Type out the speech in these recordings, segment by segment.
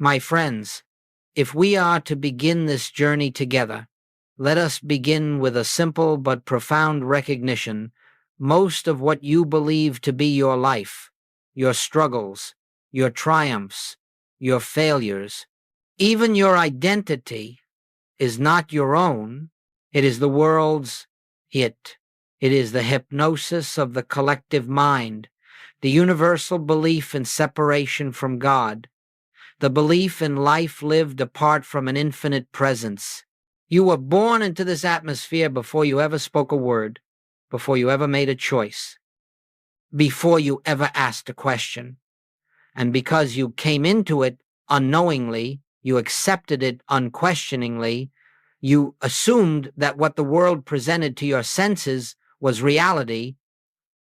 My friends, if we are to begin this journey together, let us begin with a simple but profound recognition. Most of what you believe to be your life, your struggles, your triumphs, your failures, even your identity, is not your own. It is the world's. It is the hypnosis of the collective mind, the universal belief in separation from God, the belief in life lived apart from an infinite presence. You were born into this atmosphere before you ever spoke a word, before you ever made a choice, before you ever asked a question. And because you came into it unknowingly, you accepted it unquestioningly, you assumed that what the world presented to your senses was reality.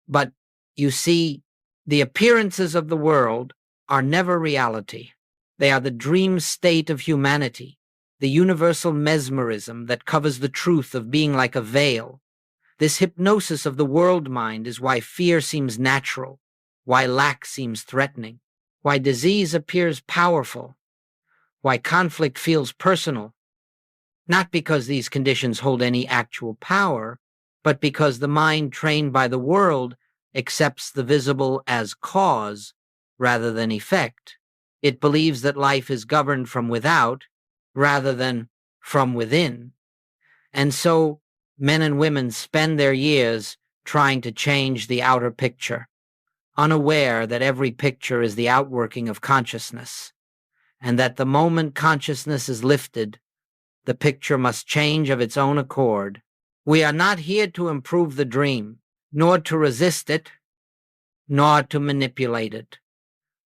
But you see, the appearances of the world are never reality. They are the dream state of humanity, the universal mesmerism that covers the truth of being like a veil. This hypnosis of the world mind is why fear seems natural, why lack seems threatening, why disease appears powerful, why conflict feels personal. Not because these conditions hold any actual power, but because the mind trained by the world accepts the visible as cause rather than effect. It believes that life is governed from without rather than from within. And so men and women spend their years trying to change the outer picture, unaware that every picture is the outworking of consciousness, and that the moment consciousness is lifted, the picture must change of its own accord. We are not here to improve the dream, nor to resist it, nor to manipulate it.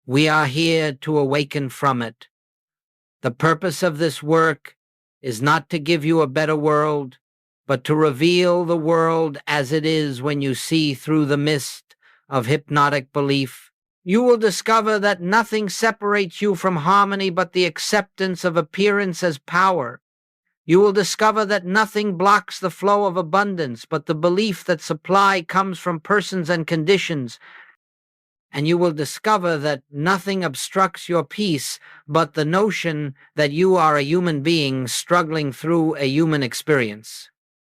We are here to awaken from it. The purpose of this work is not to give you a better world, but to reveal the world as it is when you see through the mist of hypnotic belief. You will discover that nothing separates you from harmony but the acceptance of appearance as power. You will discover that nothing blocks the flow of abundance but the belief that supply comes from persons and conditions. And you will discover that nothing obstructs your peace but the notion that you are a human being struggling through a human experience.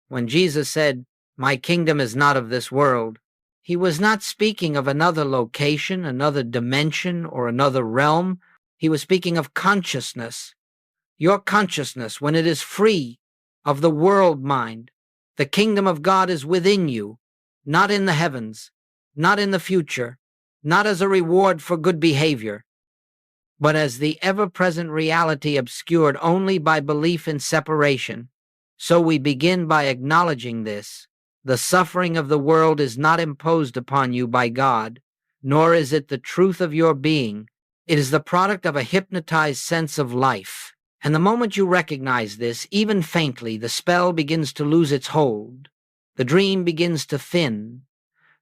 When Jesus said, "My kingdom is not of this world," he was not speaking of another location, another dimension, or another realm. He was speaking of consciousness. Your consciousness, when it is free of the world mind, the kingdom of God is within you, not in the heavens, not in the future, not as a reward for good behavior, but as the ever-present reality obscured only by belief in separation. So we begin by acknowledging this. The suffering of the world is not imposed upon you by God, nor is it the truth of your being. It is the product of a hypnotized sense of life. And the moment you recognize this, even faintly, the spell begins to lose its hold. The dream begins to thin.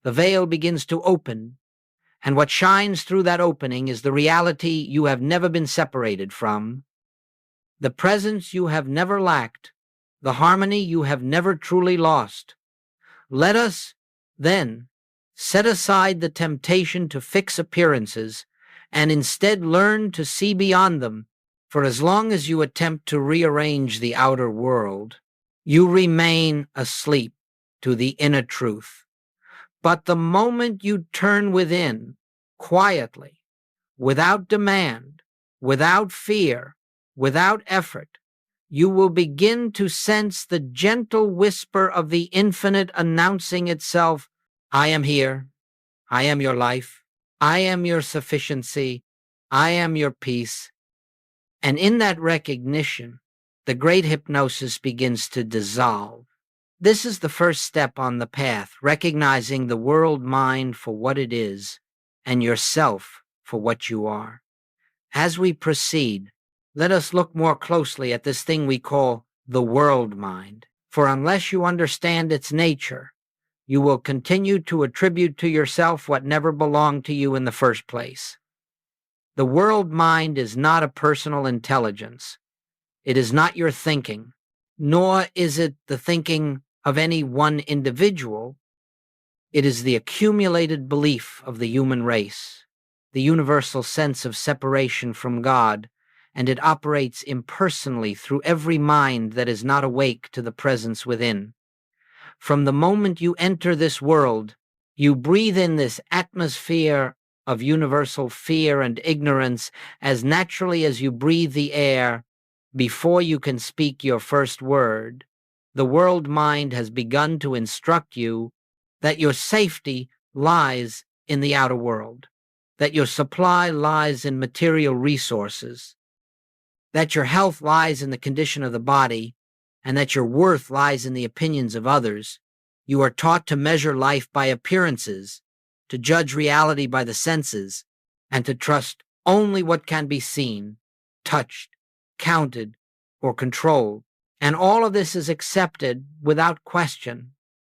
The veil begins to open. And what shines through that opening is the reality you have never been separated from, the presence you have never lacked, the harmony you have never truly lost. Let us, then, set aside the temptation to fix appearances and instead learn to see beyond them. For as long as you attempt to rearrange the outer world, you remain asleep to the inner truth. But the moment you turn within, quietly, without demand, without fear, without effort, you will begin to sense the gentle whisper of the infinite announcing itself, "I am here. I am your life. I am your sufficiency. I am your peace." And in that recognition, the great hypnosis begins to dissolve. This is the first step on the path, recognizing the world mind for what it is and yourself for what you are. As we proceed, let us look more closely at this thing we call the world mind, for unless you understand its nature, you will continue to attribute to yourself what never belonged to you in the first place. The world mind is not a personal intelligence. It is not your thinking, nor is it the thinking of any one individual. It is the accumulated belief of the human race, the universal sense of separation from God, and it operates impersonally through every mind that is not awake to the presence within. From the moment you enter this world, you breathe in this atmosphere of universal fear and ignorance as naturally as you breathe the air before you can speak your first word. The world mind has begun to instruct you that your safety lies in the outer world, that your supply lies in material resources, that your health lies in the condition of the body, and that your worth lies in the opinions of others. You are taught to measure life by appearances, to judge reality by the senses, and to trust only what can be seen, touched, counted, or controlled. And all of this is accepted without question,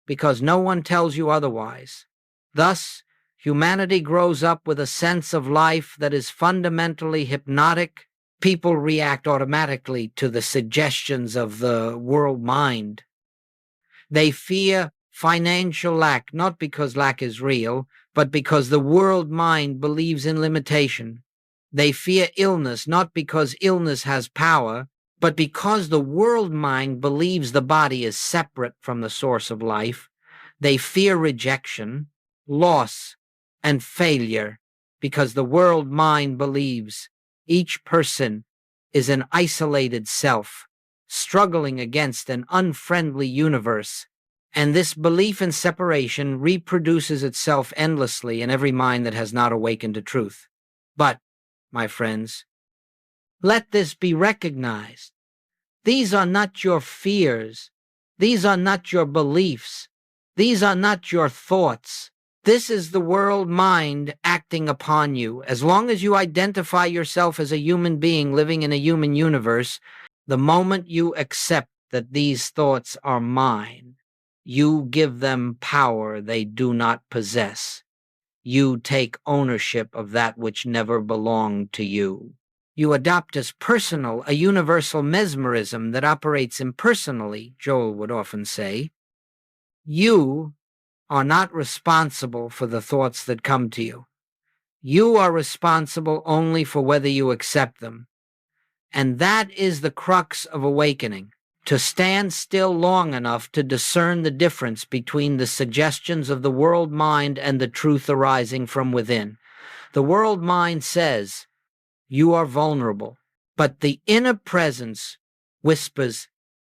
because no one tells you otherwise. Thus, humanity grows up with a sense of life that is fundamentally hypnotic. People react automatically to the suggestions of the world mind. They fear financial lack, not because lack is real, but because the world mind believes in limitation. They fear illness, not because illness has power, but because the world mind believes the body is separate from the source of life. They fear rejection, loss, and failure, because the world mind believes each person is an isolated self, struggling against an unfriendly universe, and this belief in separation reproduces itself endlessly in every mind that has not awakened to truth. But, my friends, let this be recognized. These are not your fears. These are not your beliefs. These are not your thoughts. This is the world mind acting upon you. As long as you identify yourself as a human being living in a human universe, the moment you accept that these thoughts are mine, you give them power they do not possess. You take ownership of that which never belonged to you. You adopt as personal a universal mesmerism that operates impersonally, Joel would often say. You are not responsible for the thoughts that come to you. You are responsible only for whether you accept them. And that is the crux of awakening, to stand still long enough to discern the difference between the suggestions of the world mind and the truth arising from within. The world mind says, you are vulnerable, but the inner presence whispers,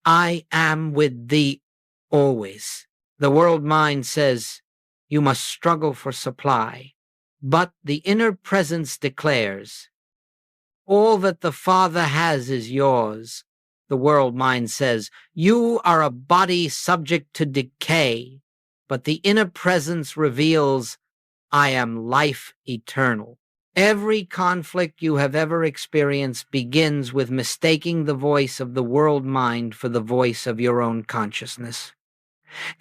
I am with thee always. The world mind says, you must struggle for supply, but the inner presence declares, all that the Father has is yours. The world mind says, you are a body subject to decay, but the inner presence reveals, I am life eternal. Every conflict you have ever experienced begins with mistaking the voice of the world mind for the voice of your own consciousness.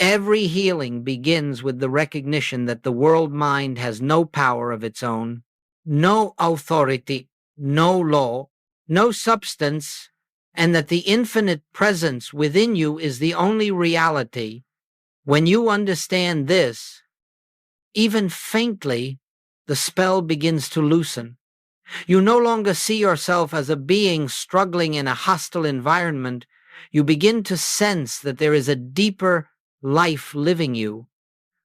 Every healing begins with the recognition that the world mind has no power of its own, no authority, no law, no substance, and that the infinite presence within you is the only reality. When you understand this, even faintly, the spell begins to loosen. You no longer see yourself as a being struggling in a hostile environment. You begin to sense that there is a deeper life living you,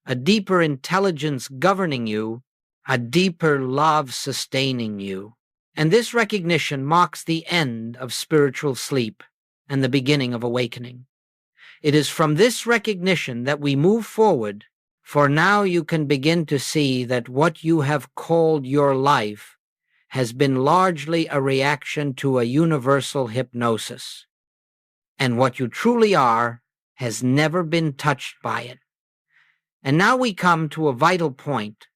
a deeper intelligence governing you, a deeper love sustaining you. And this recognition marks the end of spiritual sleep and the beginning of awakening. It is from this recognition that we move forward, for now you can begin to see that what you have called your life has been largely a reaction to a universal hypnosis, and what you truly are has never been touched by it. And now we come to a vital point,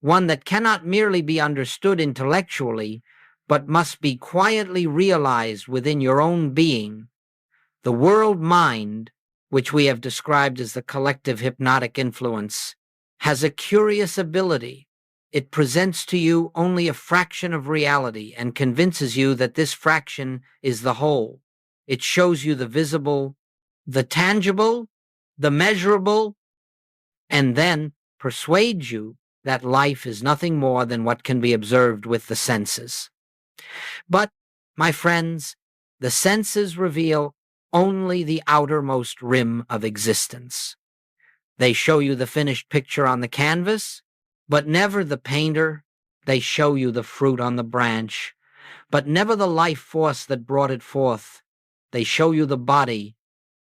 one that cannot merely be understood intellectually, but must be quietly realized within your own being. The world mind, which we have described as the collective hypnotic influence, has a curious ability. It presents to you only a fraction of reality and convinces you that this fraction is the whole. It shows you the visible, the tangible, the measurable, and then persuades you that life is nothing more than what can be observed with the senses. But My friends, the senses reveal only the outermost rim of existence. They show you the finished picture on the canvas, but never the painter. They show you the fruit on the branch, but never the life force that brought it forth. They show you the body,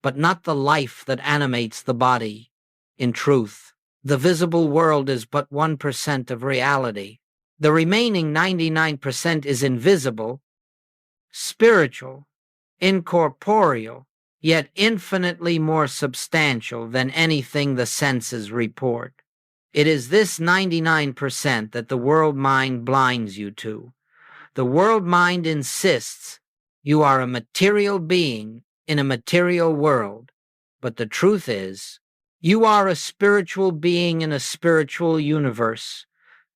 but not the life that animates the body. In truth, the visible world is but 1% of reality. The remaining 99% is invisible, spiritual, incorporeal, yet infinitely more substantial than anything the senses report. It is this 99% that the world mind blinds you to. The world mind insists you are a material being in a material world, but the truth is, you are a spiritual being in a spiritual universe,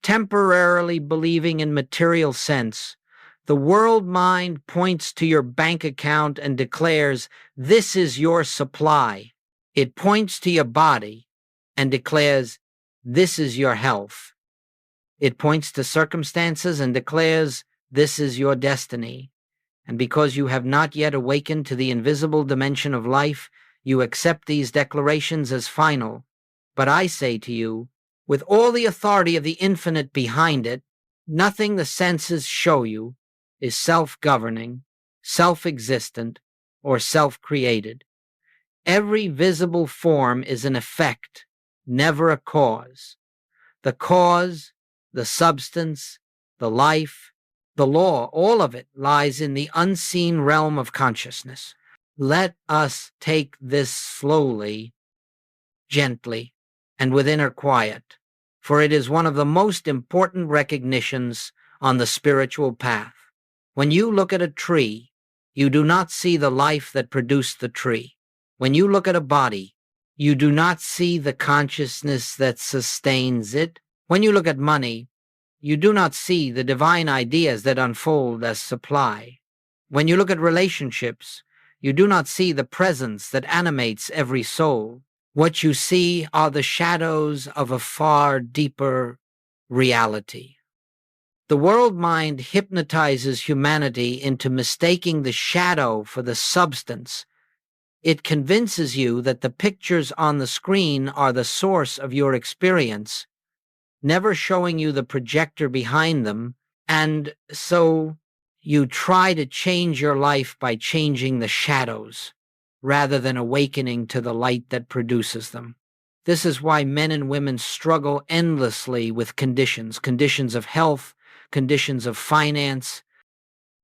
temporarily believing in material sense. The world mind points to your bank account and declares, "This is your supply." It points to your body and declares, "This is your health." It points to circumstances and declares, "This is your destiny." And because you have not yet awakened to the invisible dimension of life, you accept these declarations as final. But I say to you, with all the authority of the infinite behind it, nothing the senses show you is self-governing, self-existent, or self-created. Every visible form is an effect, never a cause. The cause, the substance, the life, the law, all of it lies in the unseen realm of consciousness. Let us take this slowly, gently, and with inner quiet, for it is one of the most important recognitions on the spiritual path. When you look at a tree, you do not see the life that produced the tree. When you look at a body, you do not see the consciousness that sustains it. When you look at money, you do not see the divine ideas that unfold as supply. When you look at relationships, you do not see the presence that animates every soul. What you see are the shadows of a far deeper reality. The world mind hypnotizes humanity into mistaking the shadow for the substance. It convinces you that the pictures on the screen are the source of your experience, never showing you the projector behind them, and so you try to change your life by changing the shadows, rather than awakening to the light that produces them. This is why men and women struggle endlessly with conditions of health, conditions of finance,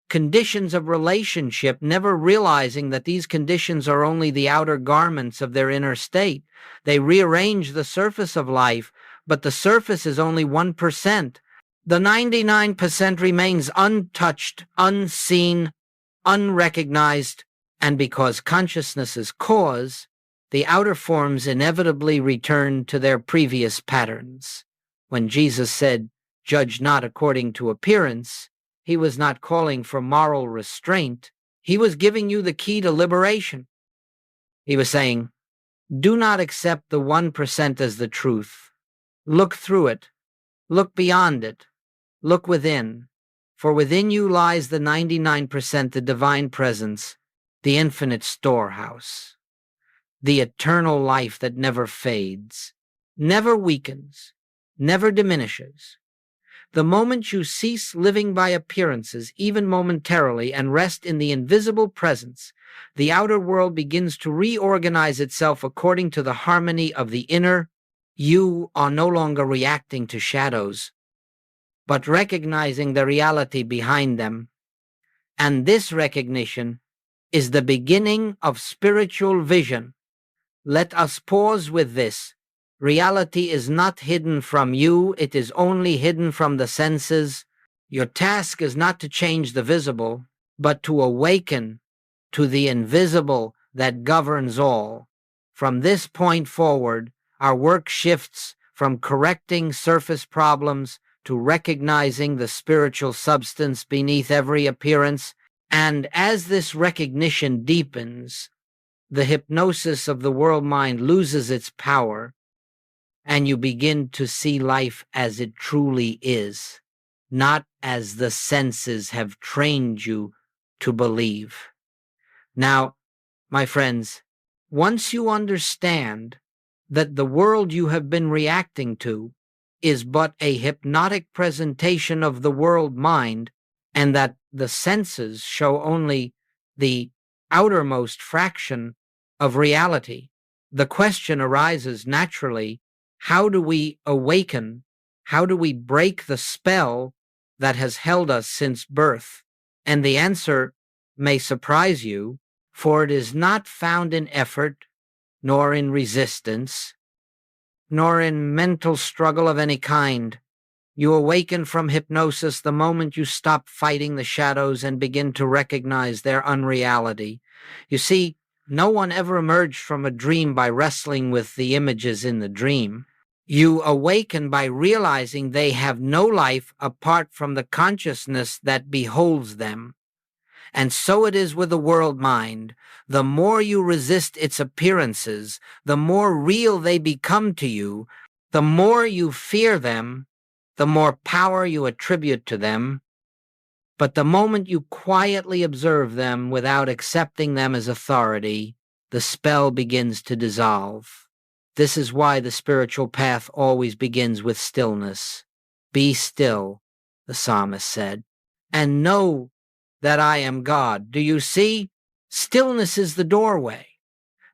conditions of relationship, never realizing that these conditions are only the outer garments of their inner state. They rearrange the surface of life, but the surface is only 1%. The 99% remains untouched, unseen, unrecognized, and because consciousness is cause, the outer forms inevitably return to their previous patterns. When Jesus said, "Judge not according to appearance," he was not calling for moral restraint. He was giving you the key to liberation. He was saying, do not accept the 1% as the truth. Look through it. Look beyond it. Look within. For within you lies the 99%, the divine presence, the infinite storehouse, the eternal life that never fades, never weakens, never diminishes. The moment you cease living by appearances, even momentarily, and rest in the invisible presence, the outer world begins to reorganize itself according to the harmony of the inner. You are no longer reacting to shadows, but recognizing the reality behind them. And this recognition is the beginning of spiritual vision. Let us pause with this. Reality is not hidden from you, it is only hidden from the senses. Your task is not to change the visible, but to awaken to the invisible that governs all. From this point forward, our work shifts from correcting surface problems to recognizing the spiritual substance beneath every appearance, and as this recognition deepens, the hypnosis of the world mind loses its power, and you begin to see life as it truly is, not as the senses have trained you to believe. Now, my friends, once you understand that the world you have been reacting to is but a hypnotic presentation of the world mind, and that the senses show only the outermost fraction of reality, the question arises naturally: how do we awaken? How do we break the spell that has held us since birth? And the answer may surprise you, for it is not found in effort, nor in resistance, nor in mental struggle of any kind. You awaken from hypnosis the moment you stop fighting the shadows and begin to recognize their unreality. You see, no one ever emerged from a dream by wrestling with the images in the dream. You awaken by realizing they have no life apart from the consciousness that beholds them. And so it is with the world mind. The more you resist its appearances, the more real they become to you, the more you fear them, the more power you attribute to them. But the moment you quietly observe them without accepting them as authority, the spell begins to dissolve. This is why the spiritual path always begins with stillness. Be still, the psalmist said, and know that I am God. Do you see? Stillness is the doorway.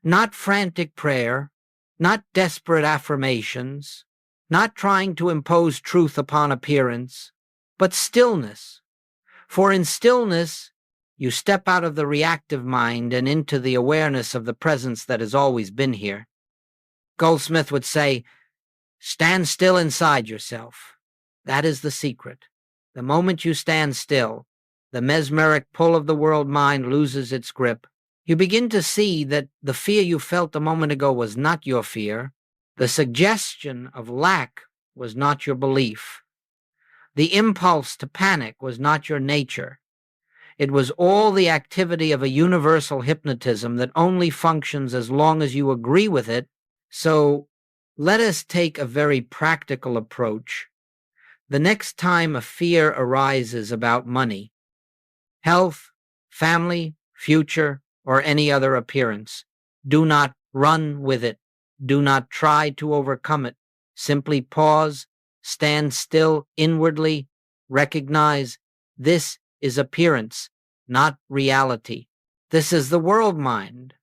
Not frantic prayer, not desperate affirmations, not trying to impose truth upon appearance, but stillness. For in stillness, you step out of the reactive mind and into the awareness of the presence that has always been here. Goldsmith would say, stand still inside yourself. That is the secret. The moment you stand still, the mesmeric pull of the world mind loses its grip. You begin to see that the fear you felt a moment ago was not your fear. The suggestion of lack was not your belief. The impulse to panic was not your nature. It was all the activity of a universal hypnotism that only functions as long as you agree with it. So let us take a very practical approach. The next time a fear arises about money, health, family, future, or any other appearance, do not run with it. Do not try to overcome it. Simply pause, stand still inwardly, recognize this is appearance, not reality. This is the world mind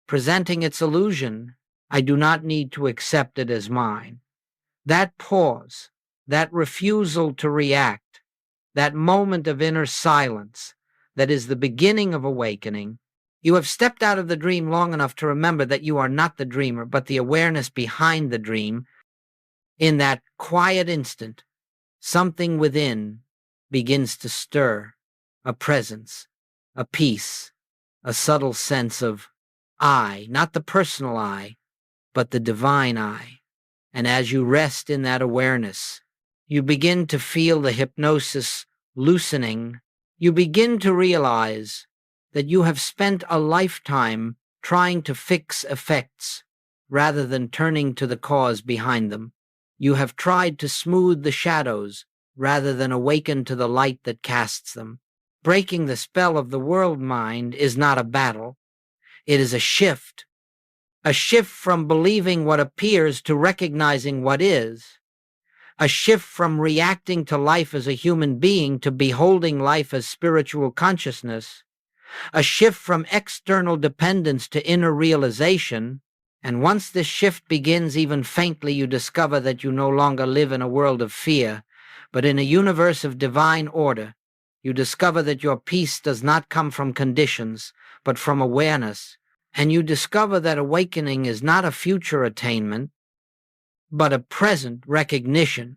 presenting its illusion. I do not need to accept it as mine. That pause, that refusal to react, that moment of inner silence, that is the beginning of awakening. You have stepped out of the dream long enough to remember that you are not the dreamer, but the awareness behind the dream. In that quiet instant, something within begins to stir, a presence, a peace, a subtle sense of I, not the personal I, but the divine I. And as you rest in that awareness, you begin to feel the hypnosis loosening. You begin to realize that you have spent a lifetime trying to fix effects rather than turning to the cause behind them. You have tried to smooth the shadows rather than awaken to the light that casts them. Breaking the spell of the world mind is not a battle. It is a shift from believing what appears to recognizing what is, a shift from reacting to life as a human being to beholding life as spiritual consciousness, a shift from external dependence to inner realization. And once this shift begins even faintly, you discover that you no longer live in a world of fear, but in a universe of divine order. You discover that your peace does not come from conditions, but from awareness. And you discover that awakening is not a future attainment, but a present recognition.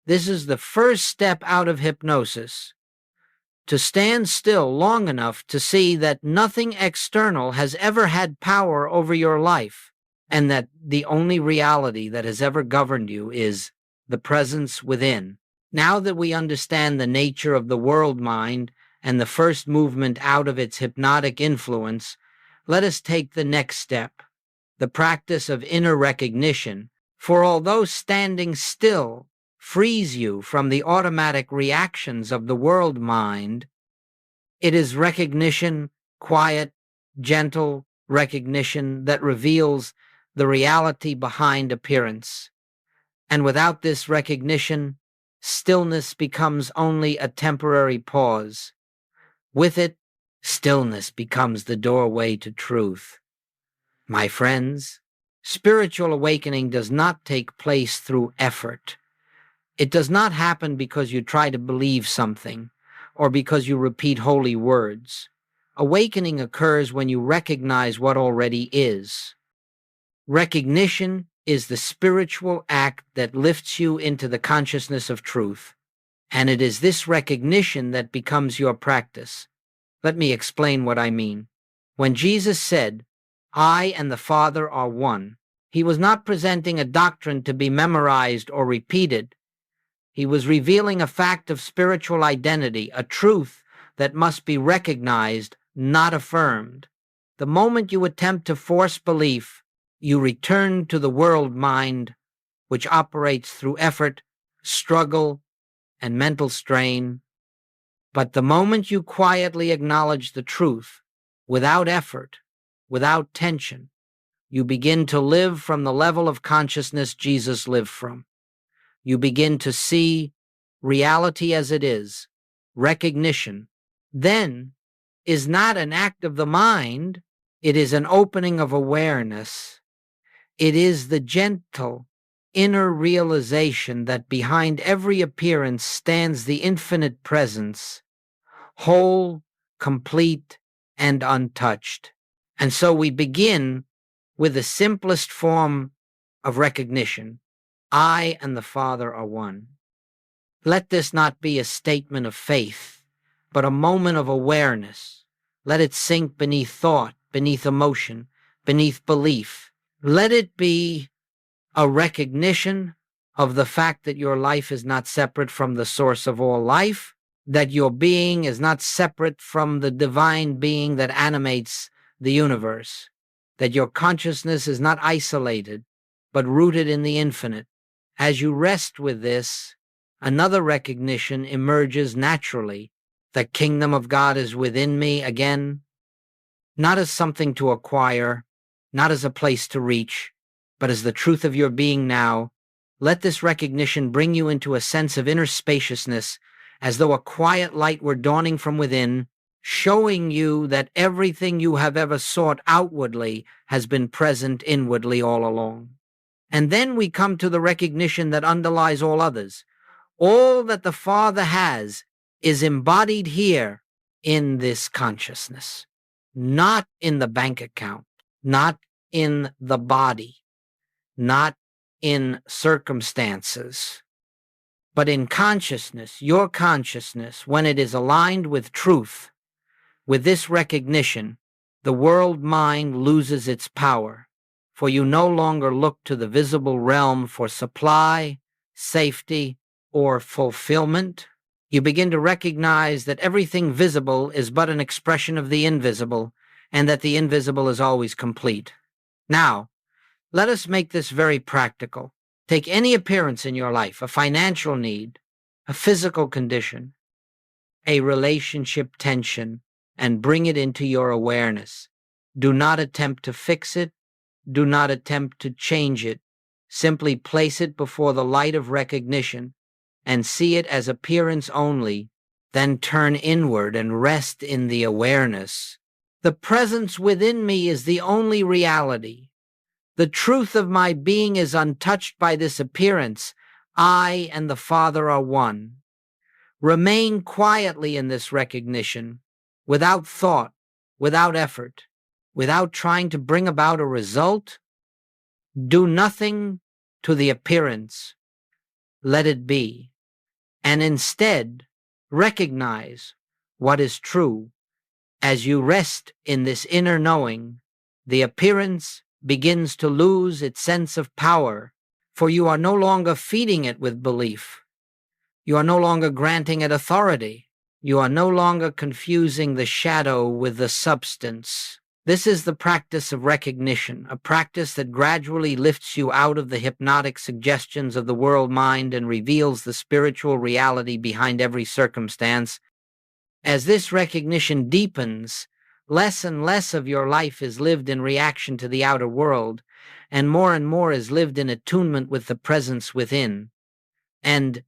This is the first step out of hypnosis, to stand still long enough to see that nothing external has ever had power over your life, and that the only reality that has ever governed you is the presence within. Now that we understand the nature of the world mind and the first movement out of its hypnotic influence, let us take the next step, the practice of inner recognition. For although standing still frees you from the automatic reactions of the world mind, It is recognition, quiet, gentle recognition that reveals the reality behind appearance. And without this recognition, stillness becomes only a temporary pause. With it, stillness becomes the doorway to truth. My friends, spiritual awakening does not take place through effort. It does not happen because you try to believe something or because you repeat holy words. Awakening occurs when you recognize what already is. Recognition is the spiritual act that lifts you into the consciousness of truth, and it is this recognition that becomes your practice. Let me explain what I mean. When Jesus said, "I and the Father are one," he was not presenting a doctrine to be memorized or repeated. He was revealing a fact of spiritual identity, a truth that must be recognized, not affirmed. The moment you attempt to force belief, you return to the world mind, which operates through effort, struggle, and mental strain. But the moment you quietly acknowledge the truth, without effort, without tension, you begin to live from the level of consciousness Jesus lived from. You begin to see reality as it is. Recognition, then, is not an act of the mind, it is an opening of awareness. It is the gentle, inner realization that behind every appearance stands the infinite presence, whole, complete, and untouched. And so we begin with the simplest form of recognition. I and the Father are one. Let this not be a statement of faith, but a moment of awareness. Let it sink beneath thought, beneath emotion, beneath belief. Let it be a recognition of the fact that your life is not separate from the source of all life, that your being is not separate from the divine being that animates the universe, that your consciousness is not isolated, but rooted in the infinite. As you rest with this, another recognition emerges naturally. The kingdom of God is within me again, not as something to acquire, not as a place to reach, but as the truth of your being now. Let this recognition bring you into a sense of inner spaciousness, as though a quiet light were dawning from within, showing you that everything you have ever sought outwardly has been present inwardly all along. And then we come to the recognition that underlies all others. All that the Father has is embodied here in this consciousness, not in the bank account, not in the body, not in circumstances, but in consciousness, your consciousness, when it is aligned with truth. With this recognition, the world mind loses its power, for you no longer look to the visible realm for supply, safety, or fulfillment. You begin to recognize that everything visible is but an expression of the invisible, and that the invisible is always complete. Now, let us make this very practical. Take any appearance in your life, a financial need, a physical condition, a relationship tension, and bring it into your awareness. Do not attempt to fix it. Do not attempt to change it. Simply place it before the light of recognition and see it as appearance only, then turn inward and rest in the awareness. The presence within me is the only reality. The truth of my being is untouched by this appearance. I and the Father are one. Remain quietly in this recognition, without thought, without effort, without trying to bring about a result. Do nothing to the appearance. Let it be. And instead, recognize what is true. As you rest in this inner knowing, the appearance begins to lose its sense of power, for you are no longer feeding it with belief. You are no longer granting it authority. You are no longer confusing the shadow with the substance. This is the practice of recognition, a practice that gradually lifts you out of the hypnotic suggestions of the world mind and reveals the spiritual reality behind every circumstance. As this recognition deepens, less and less of your life is lived in reaction to the outer world, and more is lived in attunement with the presence within. And,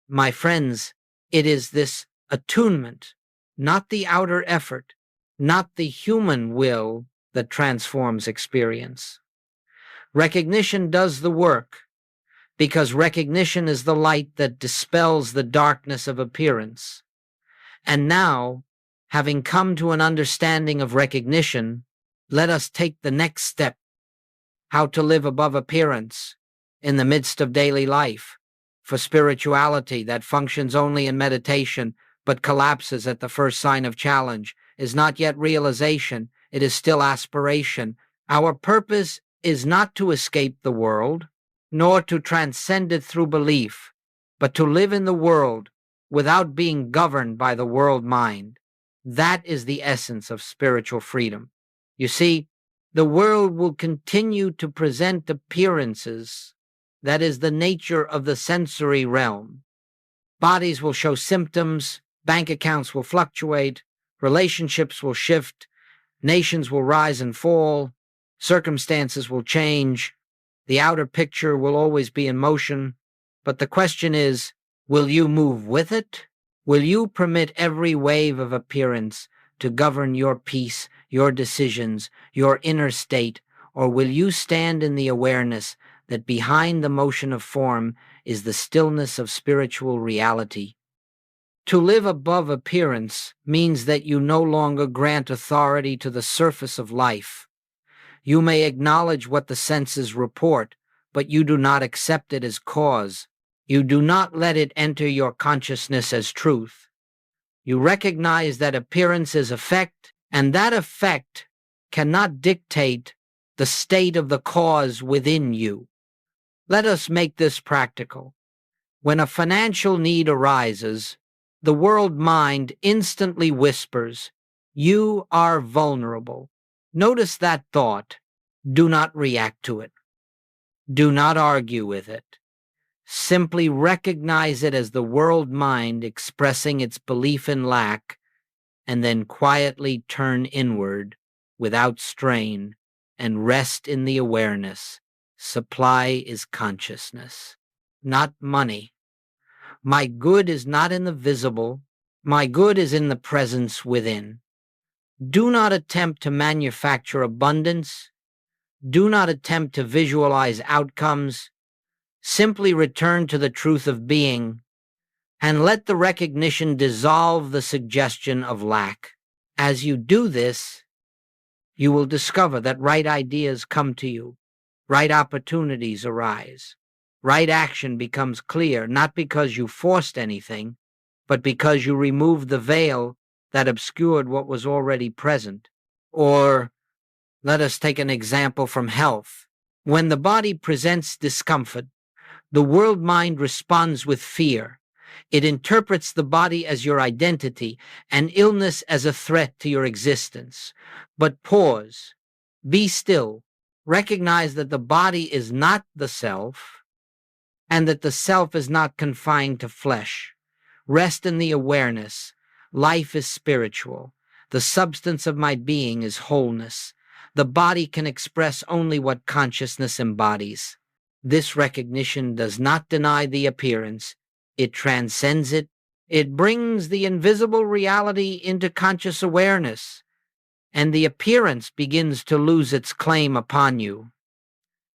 my friends, it is this attunement, not the outer effort, not the human will, that transforms experience. Recognition does the work, because recognition is the light that dispels the darkness of appearance. And now, having come to an understanding of recognition, let us take the next step: how to live above appearance in the midst of daily life. For spirituality that functions only in meditation but collapses at the first sign of challenge is not yet realization, it is still aspiration. Our purpose is not to escape the world, nor to transcend it through belief, but to live in the world without being governed by the world mind. That is the essence of spiritual freedom. You see, the world will continue to present appearances. That is the nature of the sensory realm. Bodies will show symptoms, bank accounts will fluctuate, relationships will shift, nations will rise and fall, circumstances will change, the outer picture will always be in motion. But the question is, will you move with it? Will you permit every wave of appearance to govern your peace, your decisions, your inner state, or will you stand in the awareness that behind the motion of form is the stillness of spiritual reality? To live above appearance means that you no longer grant authority to the surface of life. You may acknowledge what the senses report, but you do not accept it as cause. You do not let it enter your consciousness as truth. You recognize that appearance is effect, and that effect cannot dictate the state of the cause within you. Let us make this practical. When a financial need arises, the world mind instantly whispers, "You are vulnerable." Notice that thought. Do not react to it. Do not argue with it. Simply recognize it as the world mind expressing its belief in lack, and then quietly turn inward without strain and rest in the awareness. Supply is consciousness, not money. My good is not in the visible. My good is in the presence within. Do not attempt to manufacture abundance. Do not attempt to visualize outcomes. Simply return to the truth of being and let the recognition dissolve the suggestion of lack. As you do this, you will discover that right ideas come to you, right opportunities arise, right action becomes clear, not because you forced anything, but because you removed the veil that obscured what was already present. Or let us take an example from health. When the body presents discomfort, the world mind responds with fear. It interprets the body as your identity and illness as a threat to your existence. But pause, be still, recognize that the body is not the self and that the self is not confined to flesh. Rest in the awareness. Life is spiritual. The substance of my being is wholeness. The body can express only what consciousness embodies. This recognition does not deny the appearance. It transcends it. It brings the invisible reality into conscious awareness, and the appearance begins to lose its claim upon you.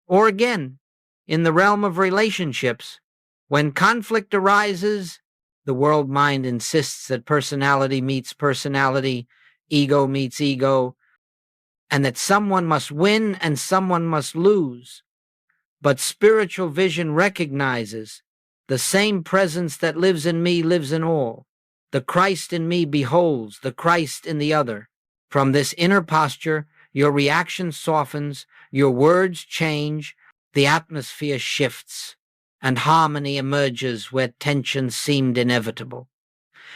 Or again, in the realm of relationships, when conflict arises, the world mind insists that personality meets personality, ego meets ego, and that someone must win and someone must lose. But spiritual vision recognizes the same presence that lives in me lives in all. The Christ in me beholds the Christ in the other. From this inner posture, your reaction softens, your words change, the atmosphere shifts, and harmony emerges where tension seemed inevitable.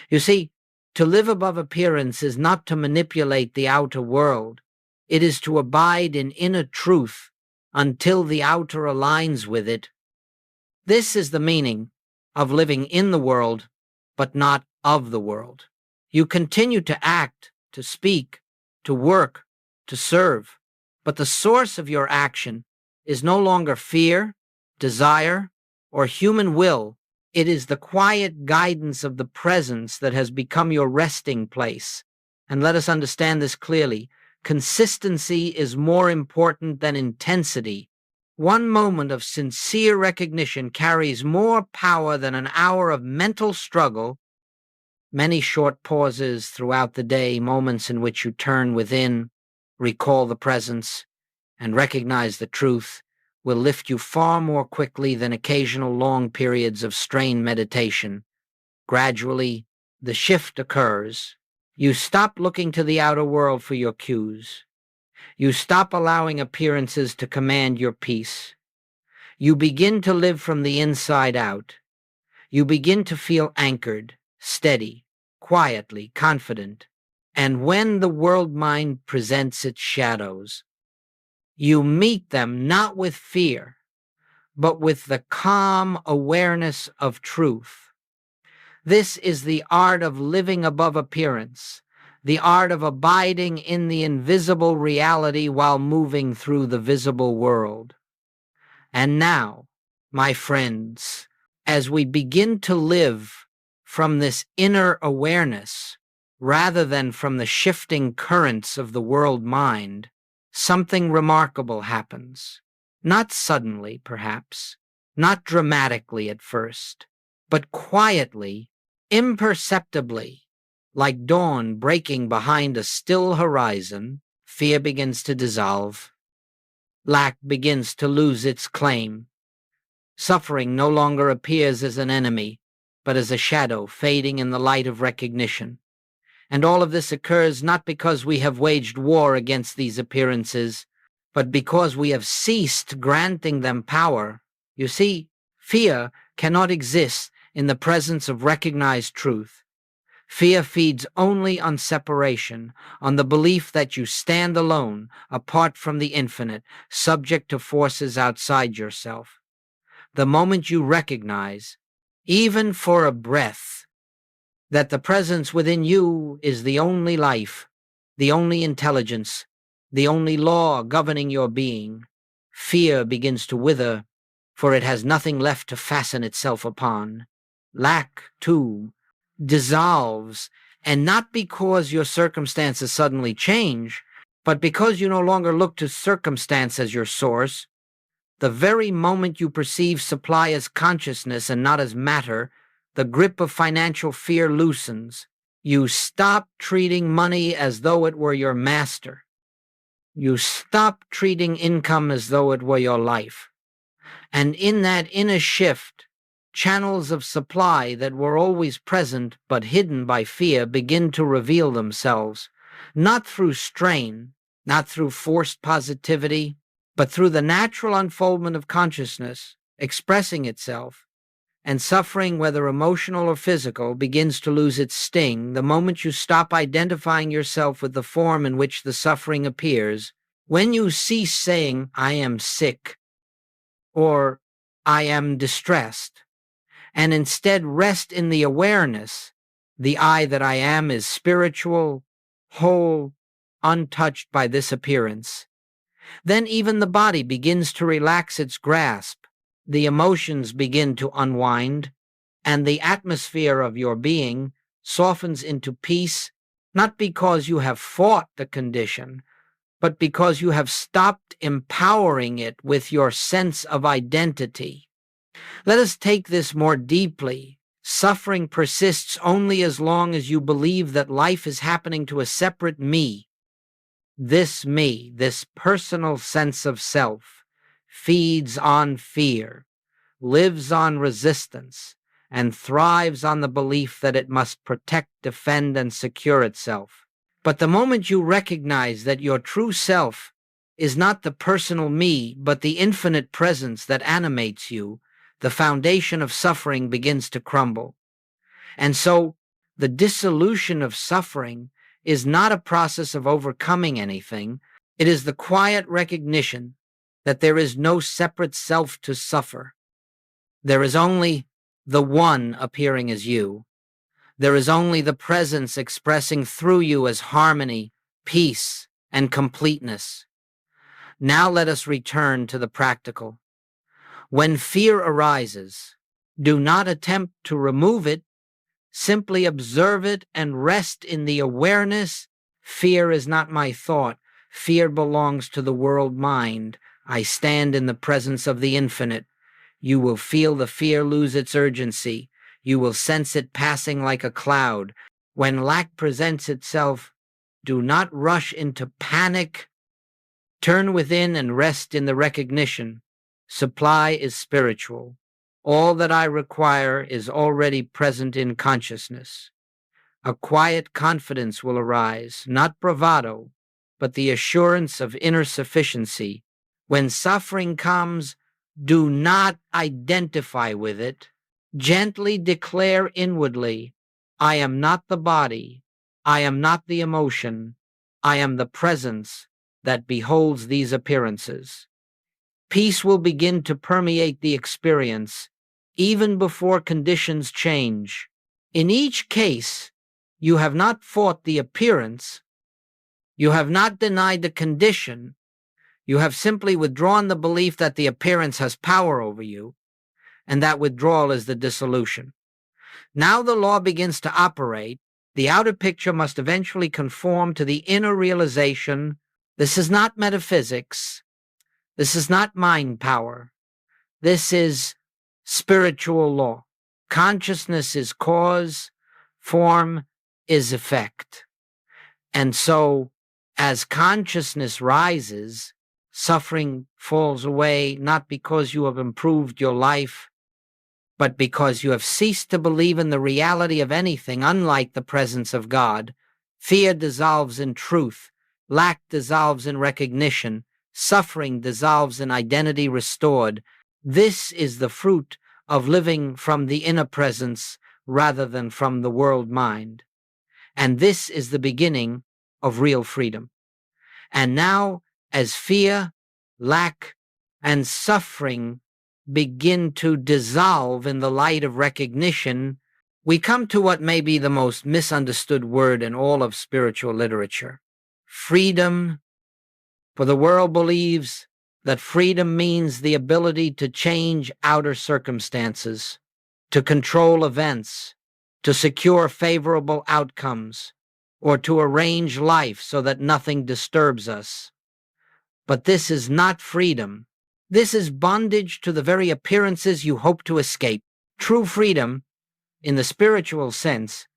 You see, to live above appearance is not to manipulate the outer world. It is to abide in inner truth until the outer aligns with it. This is the meaning of living in the world, but not of the world. You continue to act, to speak, to work, to serve, but the source of your action is no longer fear, desire, or human will. It is the quiet guidance of the presence that has become your resting place. And let us understand this clearly. Consistency is more important than intensity. One moment of sincere recognition carries more power than an hour of mental struggle. Many short pauses throughout the day, moments in which you turn within, recall the presence, and recognize the truth, will lift you far more quickly than occasional long periods of strained meditation. Gradually, the shift occurs. You stop looking to the outer world for your cues. You stop allowing appearances to command your peace. You begin to live from the inside out. You begin to feel anchored, steady, quietly confident. And when the world mind presents its shadows, you meet them not with fear, but with the calm awareness of truth. This is the art of living above appearance, the art of abiding in the invisible reality while moving through the visible world. And now, my friends, as we begin to live from this inner awareness, rather than from the shifting currents of the world mind, something remarkable happens. Not suddenly, perhaps, not dramatically at first, but quietly, imperceptibly, like dawn breaking behind a still horizon. Fear begins to dissolve. Lack begins to lose its claim. Suffering no longer appears as an enemy, but as a shadow fading in the light of recognition. And all of this occurs not because we have waged war against these appearances, but because we have ceased granting them power. You see, fear cannot exist in the presence of recognized truth. Fear feeds only on separation, on the belief that you stand alone, apart from the infinite, subject to forces outside yourself. The moment you recognize, even for a breath, that the presence within you is the only life, the only intelligence, the only law governing your being, fear begins to wither, for it has nothing left to fasten itself upon. Lack, too, dissolves, and not because your circumstances suddenly change, but because you no longer look to circumstance as your source. The very moment you perceive supply as consciousness and not as matter, the grip of financial fear loosens. You stop treating money as though it were your master. You stop treating income as though it were your life. And in that inner shift, channels of supply that were always present but hidden by fear begin to reveal themselves, not through strain, not through forced positivity, but through the natural unfoldment of consciousness expressing itself. And suffering, whether emotional or physical, begins to lose its sting the moment you stop identifying yourself with the form in which the suffering appears. When you cease saying, "I am sick," or "I am distressed," and instead rest in the awareness, the I that I am is spiritual, whole, untouched by this appearance, then even the body begins to relax its grasp, the emotions begin to unwind, and the atmosphere of your being softens into peace, not because you have fought the condition, but because you have stopped empowering it with your sense of identity. Let us take this more deeply. Suffering persists only as long as you believe that life is happening to a separate me. This me, this personal sense of self, feeds on fear, lives on resistance, and thrives on the belief that it must protect, defend, and secure itself. But the moment you recognize that your true self is not the personal me, but the infinite presence that animates you, the foundation of suffering begins to crumble. And so, the dissolution of suffering is not a process of overcoming anything. It is the quiet recognition that there is no separate self to suffer. There is only the one appearing as you, There is only the presence expressing through you as harmony, peace, and completeness. Now let us return to the practical. When fear arises, do not attempt to remove it. Simply observe it and rest in the awareness. Fear is not my thought. Fear belongs to the world mind. I stand in the presence of the infinite. You will feel the fear lose its urgency. You will sense it passing like a cloud. When lack presents itself, do not rush into panic. Turn within and rest in the recognition. Supply is spiritual. All that I require is already present in consciousness. A quiet confidence will arise, not bravado, but the assurance of inner sufficiency. When suffering comes, do not identify with it. Gently declare inwardly, I am not the body, I am not the emotion, I am the presence that beholds these appearances. Peace will begin to permeate the experience, even before conditions change. In each case, you have not fought the appearance, you have not denied the condition, you have simply withdrawn the belief that the appearance has power over you, and that withdrawal is the dissolution. Now the law begins to operate. The outer picture must eventually conform to the inner realization. This is not metaphysics. This is not mind power. This is spiritual law. Consciousness is cause, form is effect. And so, as consciousness rises, suffering falls away, not because you have improved your life, but because you have ceased to believe in the reality of anything unlike the presence of God. Fear dissolves in truth, lack dissolves in recognition, suffering dissolves in identity restored. This is the fruit of living from the inner presence rather than from the world mind. And this is the beginning of real freedom. And now, as fear, lack, and suffering begin to dissolve in the light of recognition, we come to what may be the most misunderstood word in all of spiritual literature: freedom. For the world believes that freedom means the ability to change outer circumstances, to control events, to secure favorable outcomes, or to arrange life so that nothing disturbs us. But this is not freedom. This is bondage to the very appearances you hope to escape. True freedom, in the spiritual sense,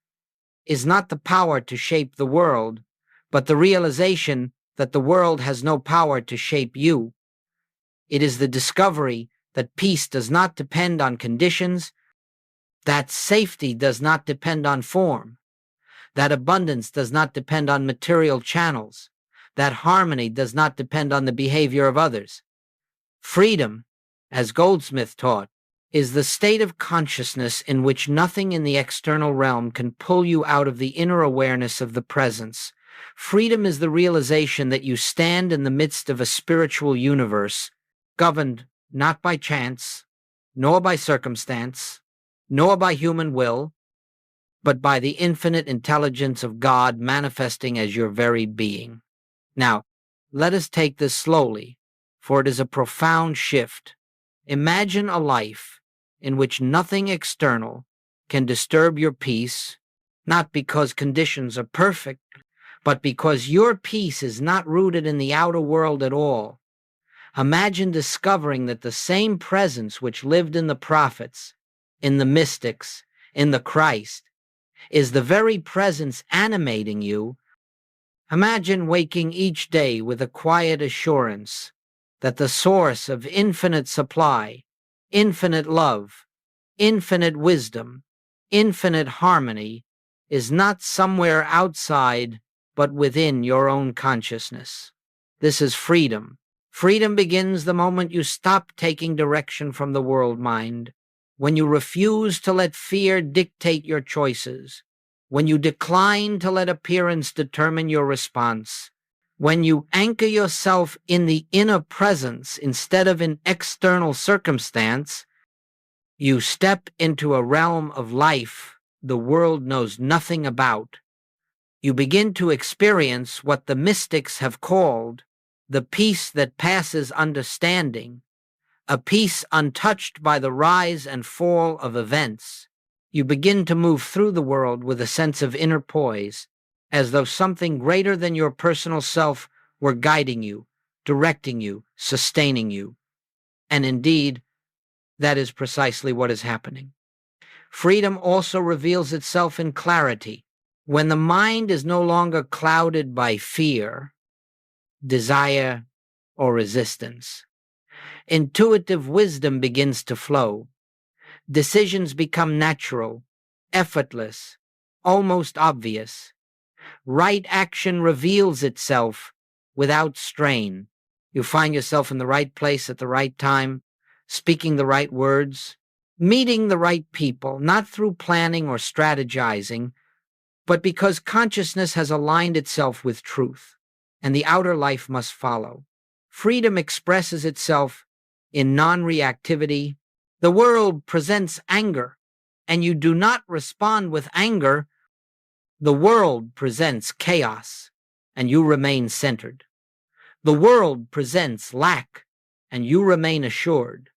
is not the power to shape the world, but the realization that the world has no power to shape you. It is the discovery that peace does not depend on conditions, that safety does not depend on form, that abundance does not depend on material channels, that harmony does not depend on the behavior of others. Freedom, as Goldsmith taught, is the state of consciousness in which nothing in the external realm can pull you out of the inner awareness of the presence. Freedom is the realization that you stand in the midst of a spiritual universe, governed not by chance, nor by circumstance, nor by human will, but by the infinite intelligence of God manifesting as your very being. Now, let us take this slowly, for it is a profound shift. Imagine a life in which nothing external can disturb your peace, not because conditions are perfect, but because your peace is not rooted in the outer world at all. Imagine discovering that the same presence which lived in the prophets, in the mystics, in the Christ, is the very presence animating you. Imagine waking each day with a quiet assurance that the source of infinite supply, infinite love, infinite wisdom, infinite harmony is not somewhere outside, but within your own consciousness. This is freedom. Freedom begins the moment you stop taking direction from the world mind, when you refuse to let fear dictate your choices, when you decline to let appearance determine your response, when you anchor yourself in the inner presence instead of in external circumstance. You step into a realm of life the world knows nothing about. You begin to experience what the mystics have called the peace that passes understanding, a peace untouched by the rise and fall of events. You begin to move through the world with a sense of inner poise, as though something greater than your personal self were guiding you, directing you, sustaining you. And indeed, that is precisely what is happening. Freedom also reveals itself in clarity. When the mind is no longer clouded by fear, desire, or resistance, intuitive wisdom begins to flow. Decisions become natural, effortless, almost obvious. Right action reveals itself without strain. You find yourself in the right place at the right time, speaking the right words, meeting the right people, not through planning or strategizing, but because consciousness has aligned itself with truth, and the outer life must follow. Freedom expresses itself in non-reactivity. The world presents anger, and you do not respond with anger. The world presents chaos, and you remain centered. The world presents lack, and you remain assured.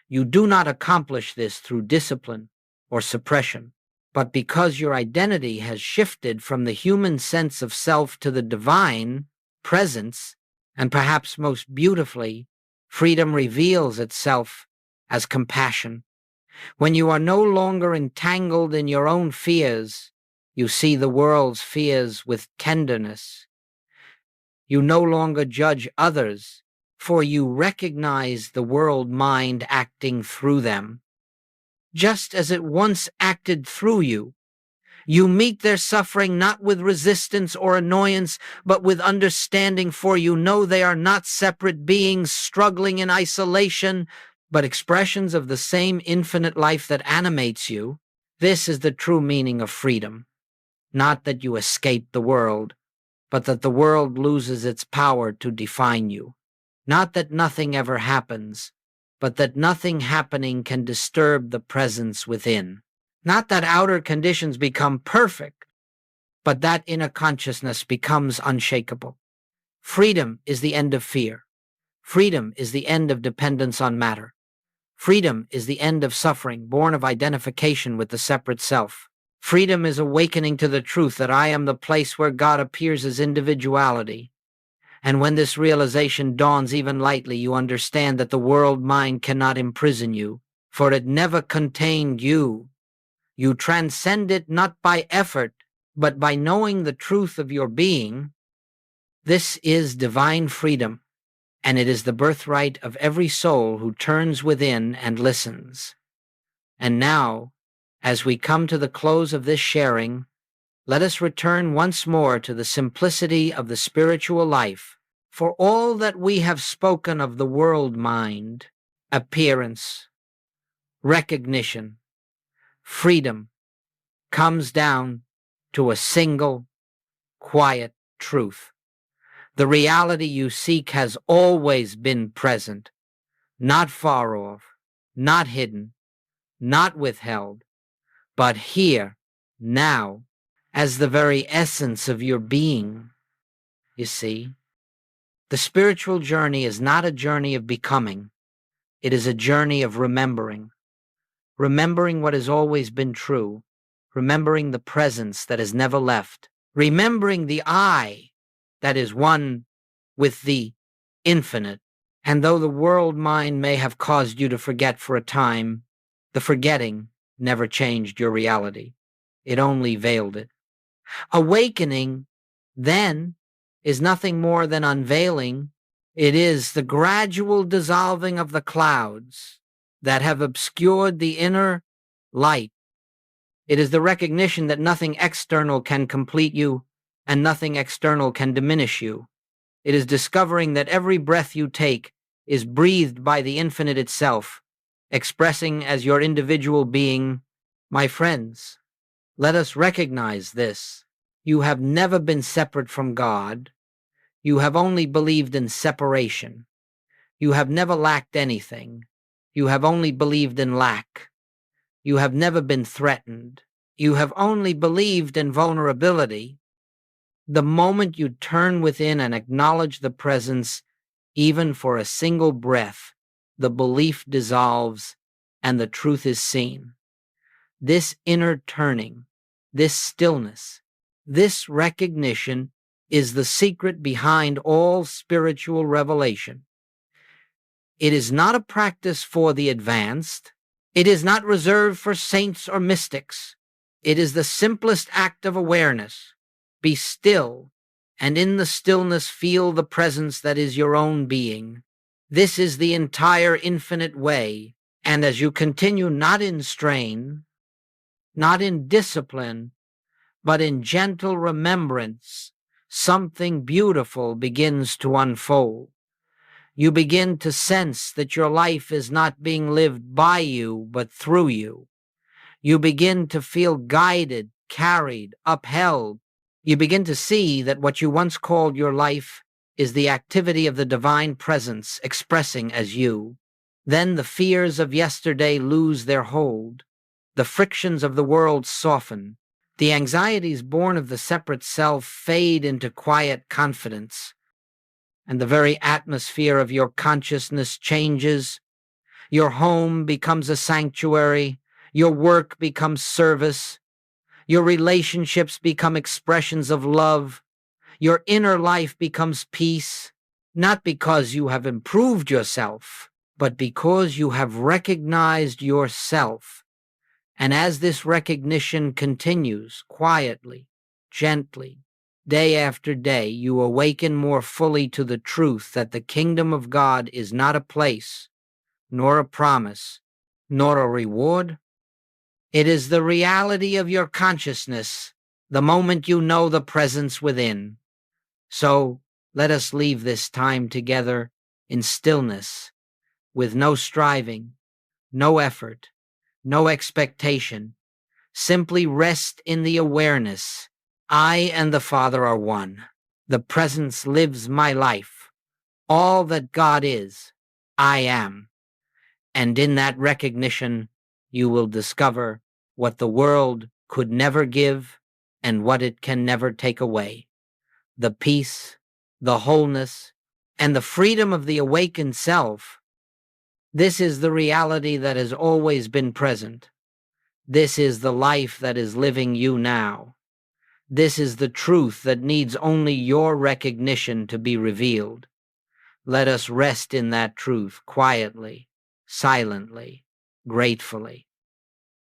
You do not accomplish this through discipline or suppression, but because your identity has shifted from the human sense of self to the divine presence, and perhaps most beautifully, freedom reveals itself as compassion. When you are no longer entangled in your own fears, you see the world's fears with tenderness. You no longer judge others, for you recognize the world mind acting through them, just as it once acted through you. You meet their suffering not with resistance or annoyance, but with understanding, for you know they are not separate beings struggling in isolation, but expressions of the same infinite life that animates you. This is the true meaning of freedom. Not that you escape the world, but that the world loses its power to define you. Not that nothing ever happens, but that nothing happening can disturb the presence within. Not that outer conditions become perfect, but that inner consciousness becomes unshakable. Freedom is the end of fear. Freedom is the end of dependence on matter. Freedom is the end of suffering, born of identification with the separate self. Freedom is awakening to the truth that I am the place where God appears as individuality. And when this realization dawns even lightly, you understand that the world mind cannot imprison you, for it never contained you. You transcend it not by effort, but by knowing the truth of your being. This is divine freedom, and it is the birthright of every soul who turns within and listens. And now, as we come to the close of this sharing, let us return once more to the simplicity of the spiritual life. For all that we have spoken of the world mind, appearance, recognition, freedom, comes down to a single, quiet truth. The reality you seek has always been present, not far off, not hidden, not withheld, but here, now, as the very essence of your being. You see, the spiritual journey is not a journey of becoming. It is a journey of remembering. Remembering what has always been true. Remembering the presence that has never left. Remembering the I that is one with the infinite. And though the world mind may have caused you to forget for a time, the forgetting never changed your reality. It only veiled it. Awakening, then, is nothing more than unveiling. It is the gradual dissolving of the clouds that have obscured the inner light. It is the recognition that nothing external can complete you and nothing external can diminish you. It is discovering that every breath you take is breathed by the infinite itself, expressing as your individual being. My friends, let us recognize this. You have never been separate from God. You have only believed in separation. You have never lacked anything. You have only believed in lack. You have never been threatened. You have only believed in vulnerability. The moment you turn within and acknowledge the presence, even for a single breath, the belief dissolves and the truth is seen. This inner turning, this stillness, this recognition is the secret behind all spiritual revelation. It is not a practice for the advanced. It is not reserved for saints or mystics. It is the simplest act of awareness. Be still, and in the stillness feel the presence that is your own being. This is the entire infinite way, and as you continue not in strain, not in discipline, but in gentle remembrance, something beautiful begins to unfold. You begin to sense that your life is not being lived by you, but through you. You begin to feel guided, carried, upheld. You begin to see that what you once called your life is the activity of the divine presence expressing as you. Then the fears of yesterday lose their hold. The frictions of the world soften. The anxieties born of the separate self fade into quiet confidence. And the very atmosphere of your consciousness changes. Your home becomes a sanctuary. Your work becomes service. Your relationships become expressions of love. Your inner life becomes peace, not because you have improved yourself, but because you have recognized yourself. And as this recognition continues quietly, gently, day after day, you awaken more fully to the truth that the kingdom of God is not a place, nor a promise, nor a reward. It is the reality of your consciousness, the moment you know the presence within. So let us leave this time together in stillness, with no striving, no effort, no expectation. Simply rest in the awareness. I and the Father are one. The presence lives my life. All that God is, I am. And in that recognition, you will discover what the world could never give and what it can never take away. The peace, the wholeness, and the freedom of the awakened self. This is the reality that has always been present. This is the life that is living you now. This is the truth that needs only your recognition to be revealed. Let us rest in that truth quietly, silently, gratefully.